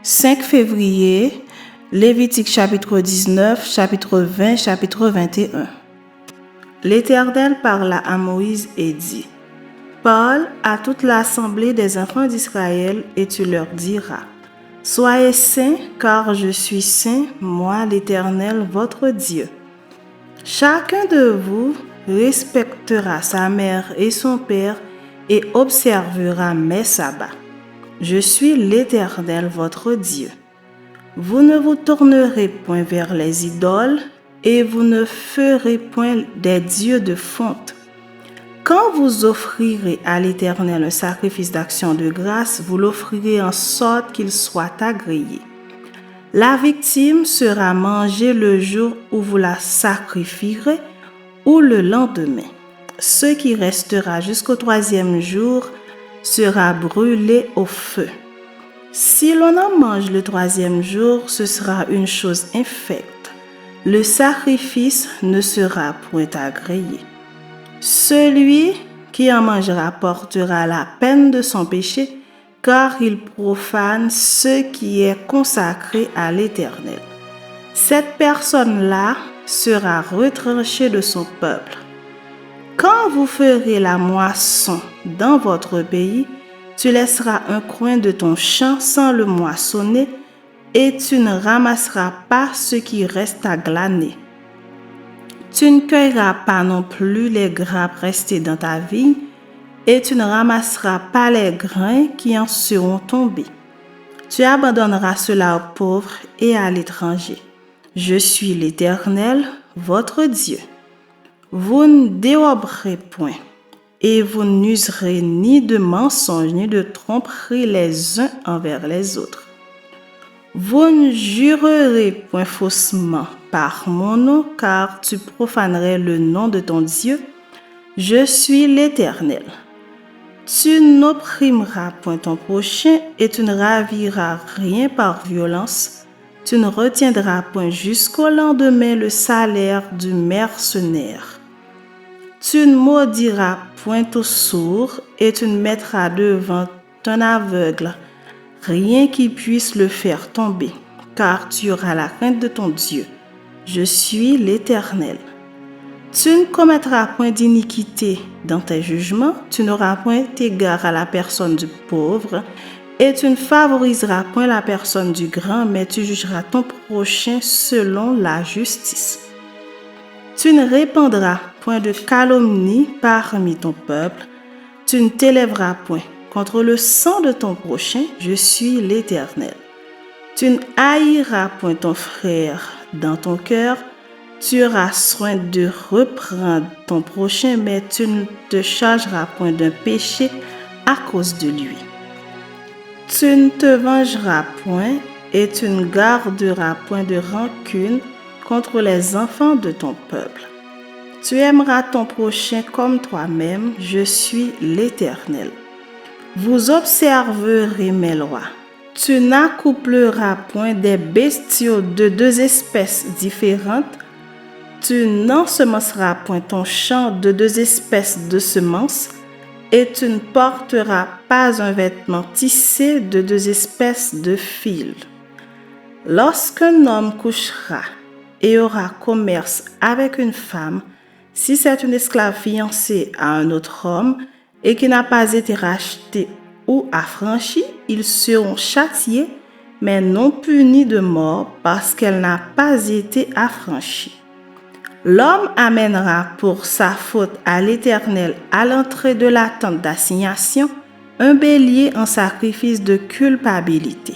5 février, Lévitique chapitre 19, chapitre 20, chapitre 21. L'Éternel parla à Moïse et dit: Parle à toute l'assemblée des enfants d'Israël et tu leur diras: Soyez saints, car je suis saint, moi l'Éternel votre Dieu. Chacun de vous respectera sa mère et son père et observera mes sabbats. Je suis l'Éternel votre Dieu. Vous ne vous tournerez point vers les idoles et vous ne ferez point des dieux de fonte. Quand vous offrirez à l'Éternel un sacrifice d'action de grâce, vous l'offrirez en sorte qu'il soit agréé. La victime sera mangée le jour où vous la sacrifierez ou le lendemain. Ce qui restera jusqu'au 3e jour sera brûlé au feu. Si l'on en mange le 3e jour, ce sera une chose infecte. Le sacrifice ne sera point agréé. Celui qui en mangera portera la peine de son péché, car il profane ce qui est consacré à l'Éternel. Cette personne-là sera retranchée de son peuple. Quand vous ferez la moisson dans votre pays, tu laisseras un coin de ton champ sans le moissonner et tu ne ramasseras pas ce qui reste à glaner. Tu ne cueilleras pas non plus les grappes restées dans ta vigne et tu ne ramasseras pas les grains qui en seront tombés. Tu abandonneras cela aux pauvres et à l'étranger. Je suis l'Éternel, votre Dieu. Vous ne déroberez point, et vous n'userez ni de mensonges ni de tromperie les uns envers les autres. Vous ne jurerez point faussement par mon nom, car tu profanerais le nom de ton Dieu. Je suis l'Éternel. Tu n'opprimeras point ton prochain et tu ne raviras rien par violence. Tu ne retiendras point jusqu'au lendemain le salaire du mercenaire. Tu ne maudiras point au sourd et tu ne mettras devant un aveugle rien qui puisse le faire tomber, car tu auras la crainte de ton Dieu. Je suis l'Éternel. Tu ne commettras point d'iniquité dans tes jugements, tu n'auras point égard à la personne du pauvre, et tu ne favoriseras point la personne du grand, mais tu jugeras ton prochain selon la justice. Tu ne répandras point de calomnie parmi ton peuple, tu ne t'élèveras point contre le sang de ton prochain, je suis l'Éternel. Tu ne haïras point ton frère dans ton cœur, tu auras soin de reprendre ton prochain, mais tu ne te chargeras point d'un péché à cause de lui. Tu ne te vengeras point et tu ne garderas point de rancune contre les enfants de ton peuple. Tu aimeras ton prochain comme toi-même, je suis l'Éternel. Vous observerez mes lois. Tu n'accoupleras point des bestiaux de 2 espèces différentes. Tu n'ensemenceras point ton champ de 2 espèces de semences, et tu ne porteras pas un vêtement tissé de 2 espèces de fils. Lorsqu'un homme couchera et aura commerce avec une femme, si c'est une esclave fiancée à un autre homme et qui n'a pas été rachetée ou affranchie, ils seront châtiés, mais non punis de mort parce qu'elle n'a pas été affranchie. L'homme amènera pour sa faute à l'Éternel à l'entrée de la tente d'assignation un bélier en sacrifice de culpabilité.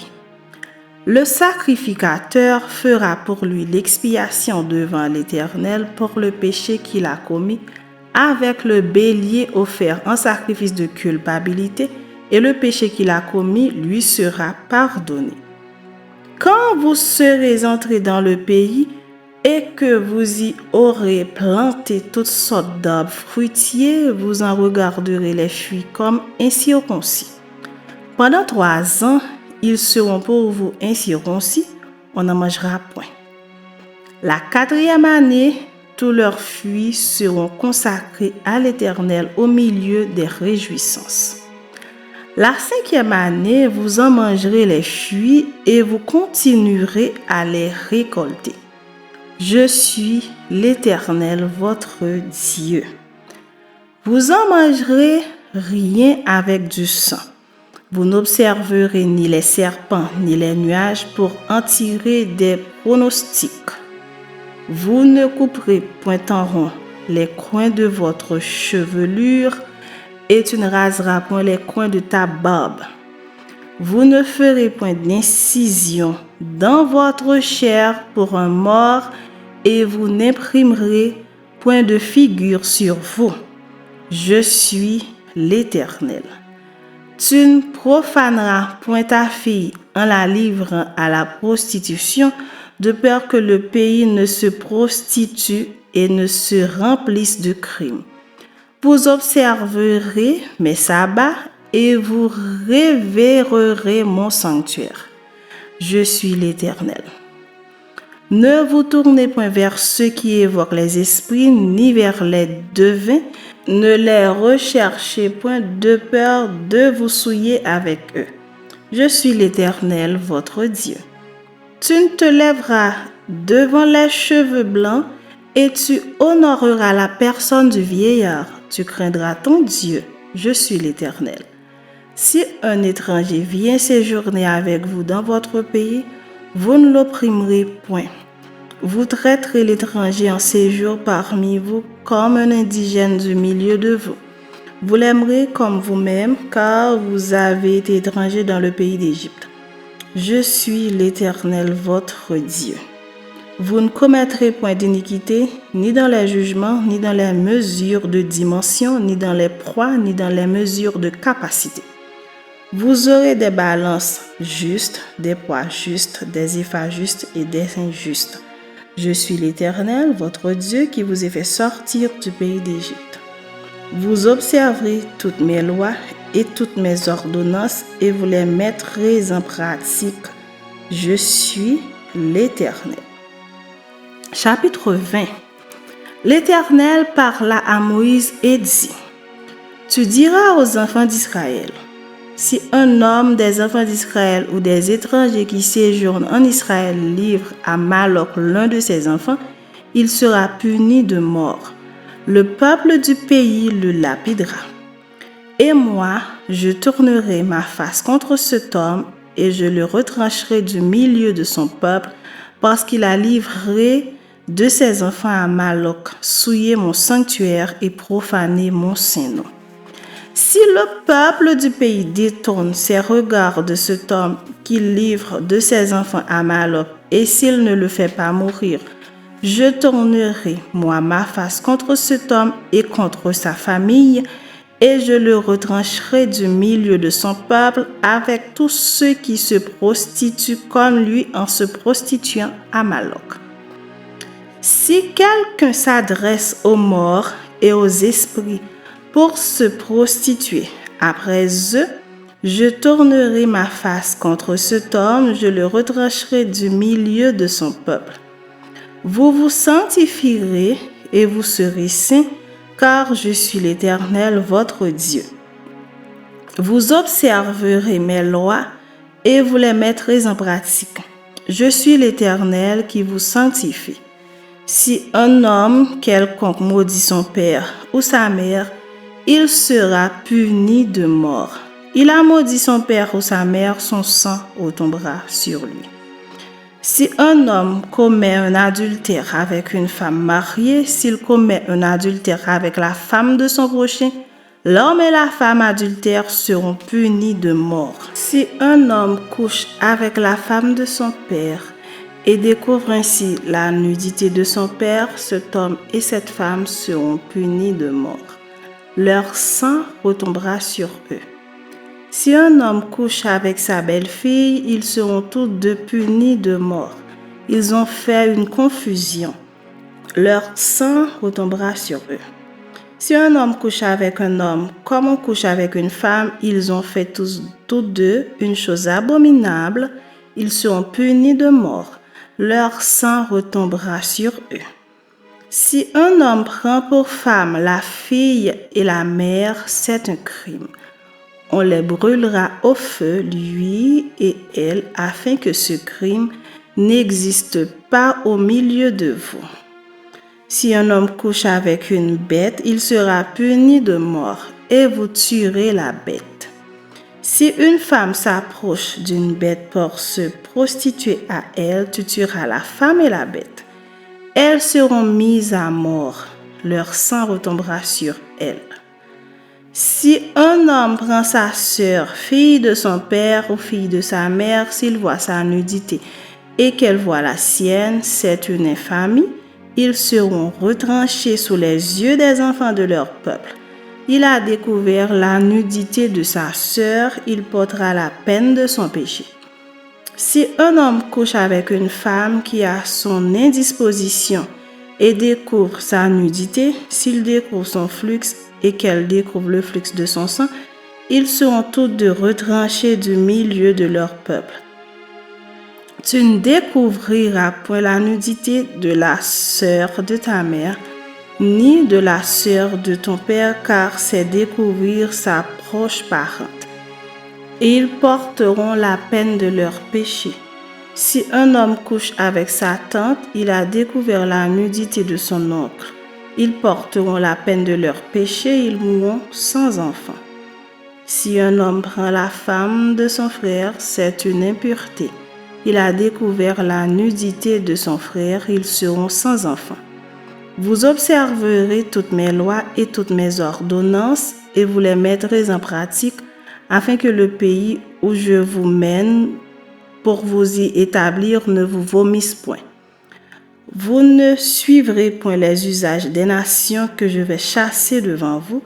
Le sacrificateur fera pour lui l'expiation devant l'Éternel pour le péché qu'il a commis avec le bélier offert en sacrifice de culpabilité, et le péché qu'il a commis lui sera pardonné. Quand vous serez entrés dans le pays et que vous y aurez planté toutes sortes d'arbres fruitiers, vous en regarderez les fruits comme incirconcis. Pendant 3 ans, ils seront pour vous incirconcis, on n'en mangera point. La 4e année, tous leurs fruits seront consacrés à l'Éternel au milieu des réjouissances. La 5e année, vous en mangerez les fruits et vous continuerez à les récolter. Je suis l'Éternel, votre Dieu. Vous en mangerez rien avec du sang. Vous n'observerez ni les serpents ni les nuages pour en tirer des pronostics. Vous ne couperez point en rond les coins de votre chevelure et tu ne raseras point les coins de ta barbe. Vous ne ferez point d'incision dans votre chair pour un mort et vous n'imprimerez point de figure sur vous. Je suis l'Éternel. Tu ne profaneras point ta fille en la livrant à la prostitution, de peur que le pays ne se prostitue et ne se remplisse de crimes. Vous observerez mes sabbats et vous révérerez mon sanctuaire. Je suis l'Éternel. Ne vous tournez point vers ceux qui évoquent les esprits, ni vers les devins. Ne les recherchez point de peur de vous souiller avec eux. Je suis l'Éternel, votre Dieu. Tu ne te lèveras devant les cheveux blancs et tu honoreras la personne du vieillard. Tu craindras ton Dieu. Je suis l'Éternel. Si un étranger vient séjourner avec vous dans votre pays, vous ne l'opprimerez point. Vous traiterez l'étranger en séjour parmi vous comme un indigène du milieu de vous. Vous l'aimerez comme vous-même, car vous avez été étranger dans le pays d'Égypte. Je suis l'Éternel, votre Dieu. Vous ne commettrez point d'iniquité, ni dans les jugements, ni dans les mesures de dimension, ni dans les proies, ni dans les mesures de capacité. Vous aurez des balances justes, des poids justes, des épha justes et des injustes. Je suis l'Éternel, votre Dieu, qui vous ai fait sortir du pays d'Égypte. Vous observerez toutes mes lois et toutes mes ordonnances et vous les mettrez en pratique. Je suis l'Éternel. Chapitre 20. L'Éternel parla à Moïse et dit: Tu diras aux enfants d'Israël: Si un homme des enfants d'Israël ou des étrangers qui séjournent en Israël livre à Moloch l'un de ses enfants, il sera puni de mort. Le peuple du pays le lapidera. Et moi, je tournerai ma face contre cet homme et je le retrancherai du milieu de son peuple parce qu'il a livré de ses enfants à Moloch, souillé mon sanctuaire et profané mon saint nom. Si le peuple du pays détourne ses regards de cet homme qui livre de ses enfants à Moloch, et s'il ne le fait pas mourir, je tournerai, moi, ma face contre cet homme et contre sa famille, et je le retrancherai du milieu de son peuple avec tous ceux qui se prostituent comme lui en se prostituant à Moloch. Si quelqu'un s'adresse aux morts et aux esprits pour se prostituer après eux, je tournerai ma face contre cet homme, je le retrancherai du milieu de son peuple. Vous vous sanctifierez et vous serez saints, car je suis l'Éternel, votre Dieu. Vous observerez mes lois et vous les mettrez en pratique. Je suis l'Éternel qui vous sanctifie. Si un homme quelconque maudit son père ou sa mère, il sera puni de mort. Il a maudit son père ou sa mère, son sang retombera sur lui. Si un homme commet un adultère avec une femme mariée, s'il commet un adultère avec la femme de son prochain, l'homme et la femme adultères seront punis de mort. Si un homme couche avec la femme de son père et découvre ainsi la nudité de son père, cet homme et cette femme seront punis de mort. Leur sang retombera sur eux. Si un homme couche avec sa belle-fille, ils seront tous deux punis de mort. Ils ont fait une confusion. Leur sang retombera sur eux. Si un homme couche avec un homme comme on couche avec une femme, ils ont fait tous deux une chose abominable. Ils seront punis de mort. Leur sang retombera sur eux. Si un homme prend pour femme la fille et la mère, c'est un crime. On les brûlera au feu, lui et elle, afin que ce crime n'existe pas au milieu de vous. Si un homme couche avec une bête, il sera puni de mort et vous tuerez la bête. Si une femme s'approche d'une bête pour se prostituer à elle, tu tueras la femme et la bête. Elles seront mises à mort, leur sang retombera sur elles. Si un homme prend sa sœur, fille de son père ou fille de sa mère, s'il voit sa nudité et qu'elle voit la sienne, c'est une infamie. Ils seront retranchés sous les yeux des enfants de leur peuple. Il a découvert la nudité de sa sœur, il portera la peine de son péché. Si un homme couche avec une femme qui a son indisposition et découvre sa nudité, s'il découvre son flux et qu'elle découvre le flux de son sang, ils seront tous deux retranchés du milieu de leur peuple. Tu ne découvriras point la nudité de la sœur de ta mère, ni de la sœur de ton père, car c'est découvrir sa proche parente. Et ils porteront la peine de leur péché. Si un homme couche avec sa tante, il a découvert la nudité de son oncle. Ils porteront la peine de leur péché, ils mourront sans enfant. Si un homme prend la femme de son frère, c'est une impureté. Il a découvert la nudité de son frère, ils seront sans enfant. Vous observerez toutes mes lois et toutes mes ordonnances et vous les mettrez en pratique afin que le pays où je vous mène pour vous y établir ne vous vomisse point. Vous ne suivrez point les usages des nations que je vais chasser devant vous,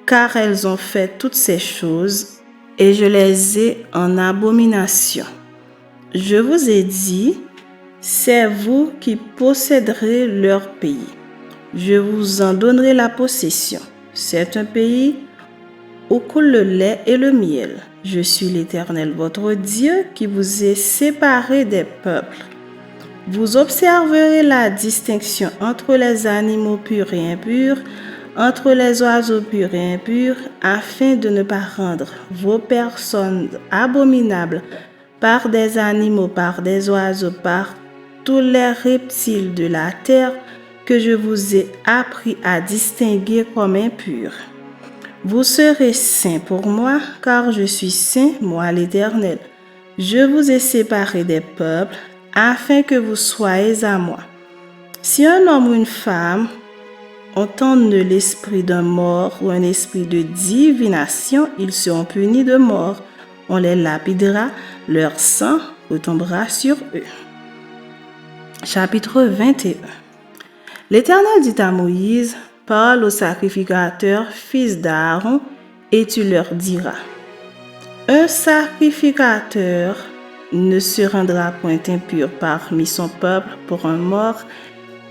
car elles ont fait toutes ces choses et je les ai en abomination. Je vous ai dit, c'est vous qui posséderez leur pays. Je vous en donnerai la possession. C'est un pays où coule le lait et le miel. Je suis l'Éternel, votre Dieu, qui vous ai séparés des peuples. Vous observerez la distinction entre les animaux purs et impurs, entre les oiseaux purs et impurs, afin de ne pas rendre vos personnes abominables par des animaux, par des oiseaux, par tous les reptiles de la terre que je vous ai appris à distinguer comme impurs. Vous serez saints pour moi, car je suis saint, moi l'Éternel. Je vous ai séparés des peuples, afin que vous soyez à moi. Si un homme ou une femme entendent l'esprit d'un mort ou un esprit de divination, ils seront punis de mort. On les lapidera, leur sang retombera sur eux. Chapitre 21. L'Éternel dit à Moïse, parle aux sacrificateurs, fils d'Aaron, et tu leur diras, un sacrificateur ne se rendra point impur parmi son peuple pour un mort,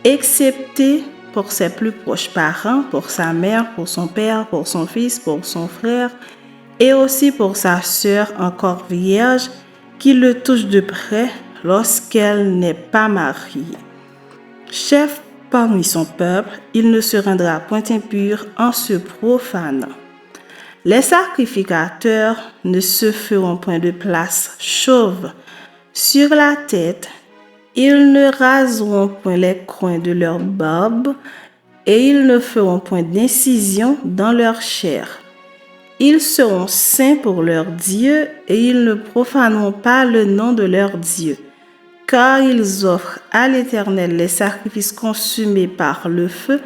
excepté pour ses plus proches parents, pour sa mère, pour son père, pour son fils, pour son frère, et aussi pour sa sœur encore vierge, qui le touche de près lorsqu'elle n'est pas mariée. Chef parmi son peuple, il ne se rendra point impur en se profanant. Les sacrificateurs ne se feront point de place chauve sur la tête, ils ne raseront point les coins de leur barbe, et ils ne feront point d'incision dans leur chair. Ils seront saints pour leur Dieu, et ils ne profaneront pas le nom de leur Dieu, car ils offrent à l'Éternel les sacrifices consumés par le feu,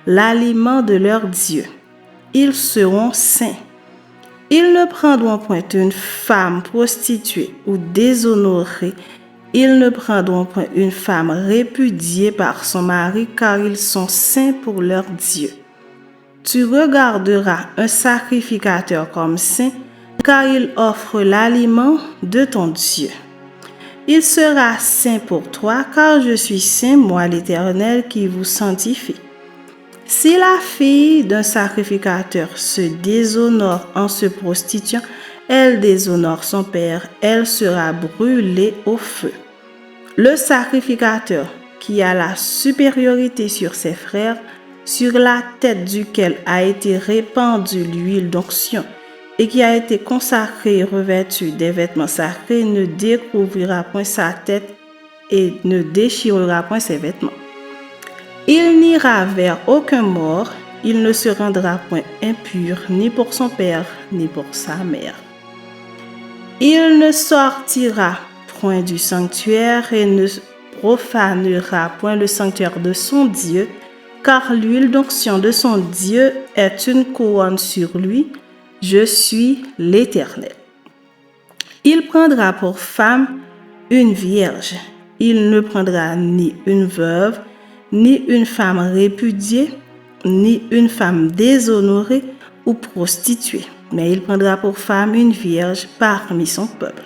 l'aliment de leur Dieu. Ils seront saints. Ils ne prendront point une femme prostituée ou déshonorée. Ils ne prendront point une femme répudiée par son mari, car ils sont saints pour leur Dieu. Tu regarderas un sacrificateur comme saint, car il offre l'aliment de ton Dieu. Il sera saint pour toi, car je suis saint, moi l'Éternel, qui vous sanctifie. Si la fille d'un sacrificateur se déshonore en se prostituant, elle déshonore son père, elle sera brûlée au feu. Le sacrificateur qui a la supériorité sur ses frères, sur la tête duquel a été répandue l'huile d'onction, et qui a été consacré et revêtu des vêtements sacrés ne découvrira point sa tête et ne déchirera point ses vêtements. Il n'ira vers aucun mort, il ne se rendra point impur ni pour son père ni pour sa mère. Il ne sortira point du sanctuaire et ne profanera point le sanctuaire de son Dieu, car l'huile d'onction de son Dieu est une couronne sur lui. Je suis l'Éternel. Il prendra pour femme une vierge. Il ne prendra ni une veuve, ni une femme répudiée, ni une femme déshonorée ou prostituée, mais il prendra pour femme une vierge parmi son peuple.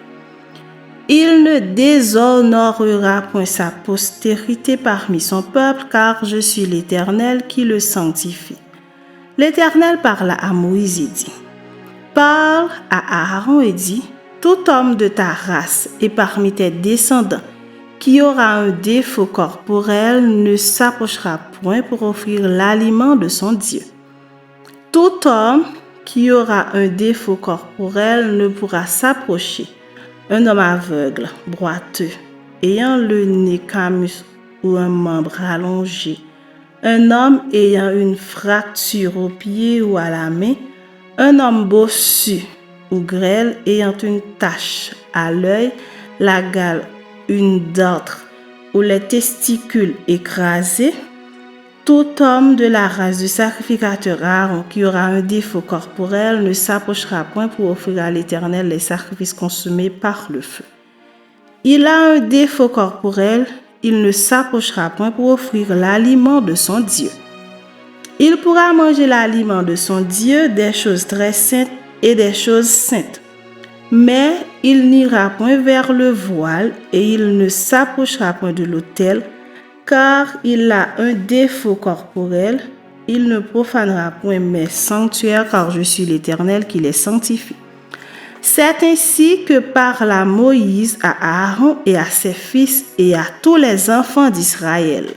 Il ne déshonorera point sa postérité parmi son peuple, car je suis l'Éternel qui le sanctifie. L'Éternel parla à Moïse et dit, « Parle à Aaron et dis, tout homme de ta race et parmi tes descendants qui aura un défaut corporel ne s'approchera point pour offrir l'aliment de son Dieu. Tout homme qui aura un défaut corporel ne pourra s'approcher. Un homme aveugle, boiteux, ayant le nez camus ou un membre allongé, un homme ayant une fracture au pied ou à la main, un homme bossu ou grêle ayant une tache à l'œil, la gale, une dartre ou les testicules écrasés, tout homme de la race du sacrificateur Aaron qui aura un défaut corporel ne s'approchera point pour offrir à l'Éternel les sacrifices consumés par le feu. Il a un défaut corporel, il ne s'approchera point pour offrir l'aliment de son Dieu. Il pourra manger l'aliment de son Dieu, des choses très saintes et des choses saintes. Mais il n'ira point vers le voile et il ne s'approchera point de l'autel, car il a un défaut corporel. Il ne profanera point mes sanctuaires, car je suis l'Éternel qui les sanctifie. C'est ainsi que parla Moïse à Aaron et à ses fils et à tous les enfants d'Israël.